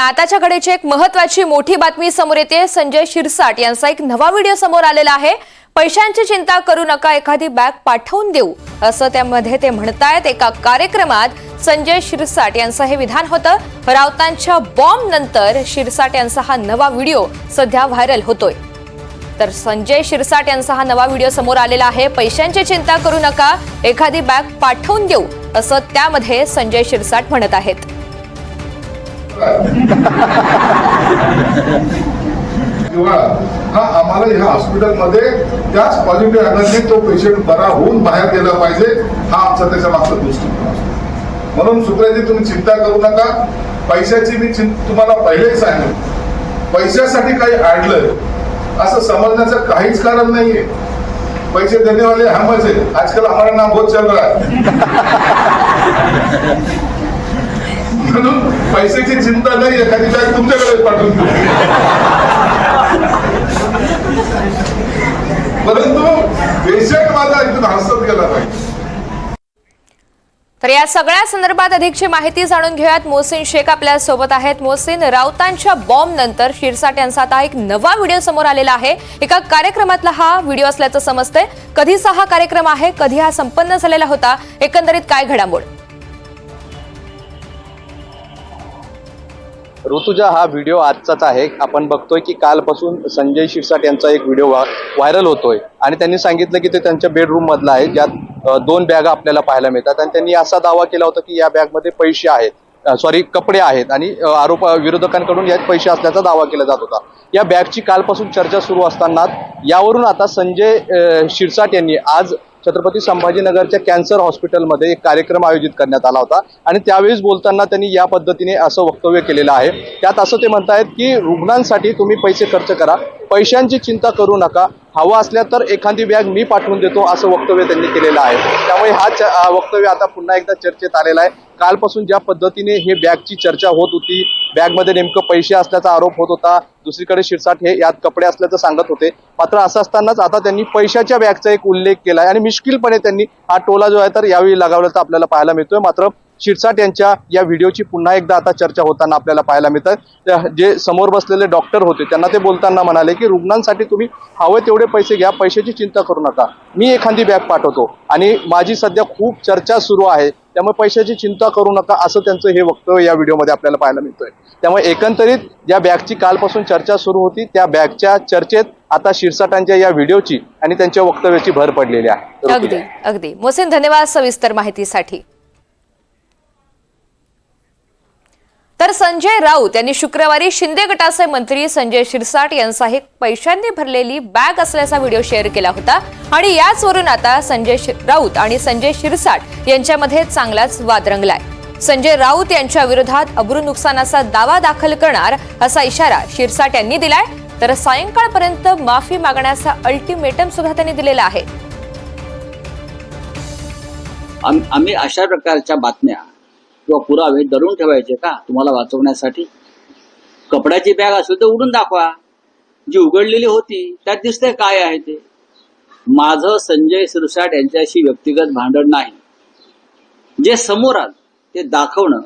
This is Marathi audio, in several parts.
आताच्या घडीची एक महत्त्वाची मोठी बातमी समोर येते। संजय शिरसाट यांचा एक नवा व्हिडिओ समोर आलेला आहे। पैशांची चिंता करू नका, एखादी बॅग पाठवून देऊ असं त्यामध्ये ते म्हणतायत। एका कार्यक्रमात संजय शिरसाट यांचं हे विधान होतं। राऊतांच्या बॉम्ब नंतर शिरसाट यांचा हा नवा व्हिडिओ सध्या व्हायरल होतोय। तर संजय शिरसाट यांचा हा नवा व्हिडिओ समोर आलेला आहे। पैशांची चिंता करू नका, एखादी बॅग पाठवून देऊ असं त्यामध्ये संजय शिरसाट म्हणत आहेत। आम्हाला ह्या हॉस्पिटलमध्ये त्याच पॉझिटिव्ह एनर्जी तो पेशंट बरा होऊन बाहेर गेला पाहिजे, हा आमचा त्याच्या मागचा दृष्टिकोन असतो। म्हणून सुप्रियाजी, तुम्ही चिंता करू नका। पैशाची मी तुम्हाला पहिलेच सांगितलं, पैशासाठी काही अडलं असं समजण्याचं काहीच कारण नाहीये। पैसे देने वाले हमच है, आजकल हमारा नाम बहुत चल रहा है। म्हणून पैशाची चिंता नाही, एखादी बॅग तुमच्याकडे पाठवून देऊ। परंतु पेशंट माझा एकदम हसत गेला पाहिजे। तर या सगळ्या संदर्भात अधिकची माहिती जाणून घेऊयात। मोहसिन शेख आपल्या सोबत आहेत। मोहसिन, राऊतांच्या बॉम्ब नंतर शिरसाट यांचा आता एक नवा व्हिडिओ समोर आलेला आहे। एका कार्यक्रमातला हा व्हिडिओ असल्याचं समजतंय। कधीचा हा कार्यक्रम आहे, कधी हा संपन्न झालेला होता, एकंदरीत काय घडामोड? ऋतुजा, हा व्हिडिओ आजचाच आहे। आपण बघतोय की कालपासून संजय शिरसाट यांचा एक व्हिडिओ व्हायरल होतोय आणि त्यांनी सांगितलं की ते त्यांच्या बेडरूम मधला आहे, ज्यात 2 बॅगा आपल्याला पाहायला मिळतात आणि त्यांनी असा दावा केला होता की या बॅगमध्ये पैसे आहेत, कपडे आहेत आणि विरोधकांकडून यात पैसे असल्याचा दावा केला जात होता। या बॅगची कालपासून चर्चा सुरू असताना यावरून आता संजय शिरसाट यांनी आज छत्रपती संभाजीनगरच्या कॅन्सर हॉस्पिटलमध्ये एक कार्यक्रम आयोजित करण्यात आला होता आणि त्यावेळेस बोलताना त्यांनी या पद्धतीने असं वक्तव्य केलेलं आहे। त्यात असं ते म्हणतायत की रुग्णांसाठी तुम्ही पैसे खर्च करा, पैशांची चिंता करू नका, हवा असल्या तर एखादी बॅग मी पाठवून देतो, असं वक्तव्य त्यांनी केलेलं आहे। त्यामुळे हा वक्तव्य आता पुन्हा एकदा चर्चेत आलेला आहे। कालपासून ज्या पद्धतीने हे बॅगची चर्चा होत होती, बॅगमध्ये नेमकं पैसे असल्याचा आरोप होत होता, दुसरीकडे शिरसाट हे यात कपडे असल्याचं सांगत होते। मात्र असं असतानाच आता त्यांनी पैशाच्या बॅगचा एक उल्लेख केलाय आणि मिश्किलपणे त्यांनी हा टोला जो आहे तर यावेळी लगावल्याचं आपल्याला पाहायला मिळतोय। मात्र शिरसाट यांच्या या व्हिडिओची पुन्हा एकदा आता चर्चा होताना आपल्याला पाहायला मिळतं। जे समोर बसलेले डॉक्टर होते त्यांना ते बोलताना म्हणाले की रुग्णांसाठी तुम्ही हवे तेवढे पैसे घ्या, पैशाची चिंता करू नका, मी एखादी बॅग पाठवतो आणि माझी सध्या खूप चर्चा सुरू आहे, त्यामुळे पैशाची चिंता करू नका, असं त्यांचं हे वक्तव्य या व्हिडिओमध्ये आपल्याला पाहायला मिळतोय। त्यामुळे एकंदरीत या बॅगची कालपासून चर्चा सुरू होती, त्या बॅगच्या चर्चेत आता शिरसाटांच्या या व्हिडिओची आणि त्यांच्या वक्तव्याची भर पडलेली आहे। अगदी अगदी मोहसिन, धन्यवाद सविस्तर माहितीसाठी। तर संजय राऊत यांनी शुक्रवारी शिंदे गटाचे मंत्री संजय शिरसाट यांचा एक पैशांनी भरलेली बॅग असल्याचा व्हिडिओ शेअर केला होता आणि याचवरून आता संजय राऊत आणि संजय शिरसाट यांच्यामध्ये चांगलाच वाद रंगलाय। संजय राऊत यांच्या विरोधात अब्रू नुकसानाचा दावा दाखल करणार असा इशारा शिरसाट यांनी दिलाय। तर सायंकाळपर्यंत माफी मागण्याचा अल्टिमेटम सुद्धा त्यांनी दिलेला आहे। आम्ही अशा प्रकारच्या बातम्या किंवा पुरावे दडून ठेवायचे का तुम्हाला वाचवण्यासाठी? कपड्याची बॅग असेल तर उडून दाखवा, जी उघडलेली होती त्यात दिसतंय काय आहे ते। माझं संजय शिरसाट यांच्याशी व्यक्तिगत भांडण नाही, जे समोर आलं ते दाखवणं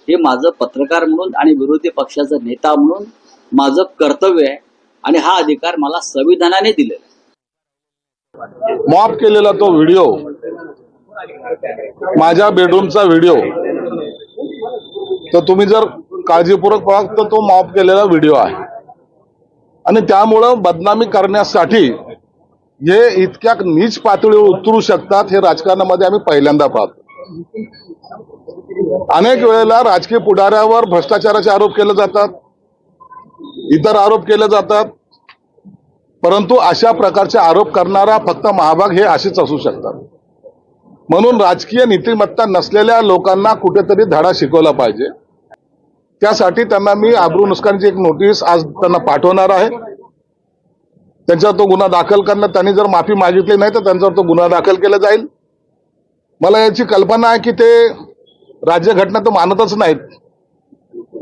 हे माझं पत्रकार म्हणून आणि विरोधी पक्षाचा नेता म्हणून माझं कर्तव्य आहे आणि हा अधिकार मला संविधानाने दिलेला आहे। मॉप केलेला तो व्हिडिओ, माझ्या बेडरूमचा व्हिडिओ, तर तुम्ही जर काळजीपूर्वक पाहाल तर तो मॉप केलेला व्हिडिओ आहे आणि त्यामुळं बदनामी करण्यासाठी हे इतक्या नीच पातळीवर उतरू शकतात हे राजकारणामध्ये आम्ही पहिल्यांदा पाहतो। अनेक वेळेला राजकीय पुढाऱ्यावर भ्रष्टाचाराचे आरोप केले जातात, इतर आरोप केले जातात, परंतु अशा प्रकारचे आरोप करणारा फक्त महाभाग हे असेच असू शकतात। म्हणून राजकीय नीतिमत्ता नसलेल्या लोकांना कुठेतरी धडा शिकवला पाहिजे। त्यासाठी त्यांना मी अब्रू नुकसानीची एक नोटीस आज त्यांना पाठवणार आहे। त्यांच्यावर तो गुन्हा दाखल करणं, त्यांनी जर माफी मागितली नाही तर त्यांच्यावर तो गुन्हा दाखल केला जाईल। मला याची कल्पना आहे की ते राज्यघटना तर मानतच नाहीत,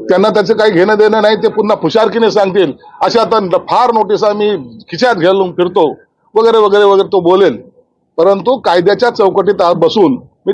त्यांना त्याचं काही घेणं देणं नाही, ते पुन्हा फुशारकीने सांगतील अशा तर फार नोटिसा मी खिशात घालून फिरतो वगैरे वगैरे वगैरे तो बोलेल। परंतु कायद्याच्या चौकटीत बसून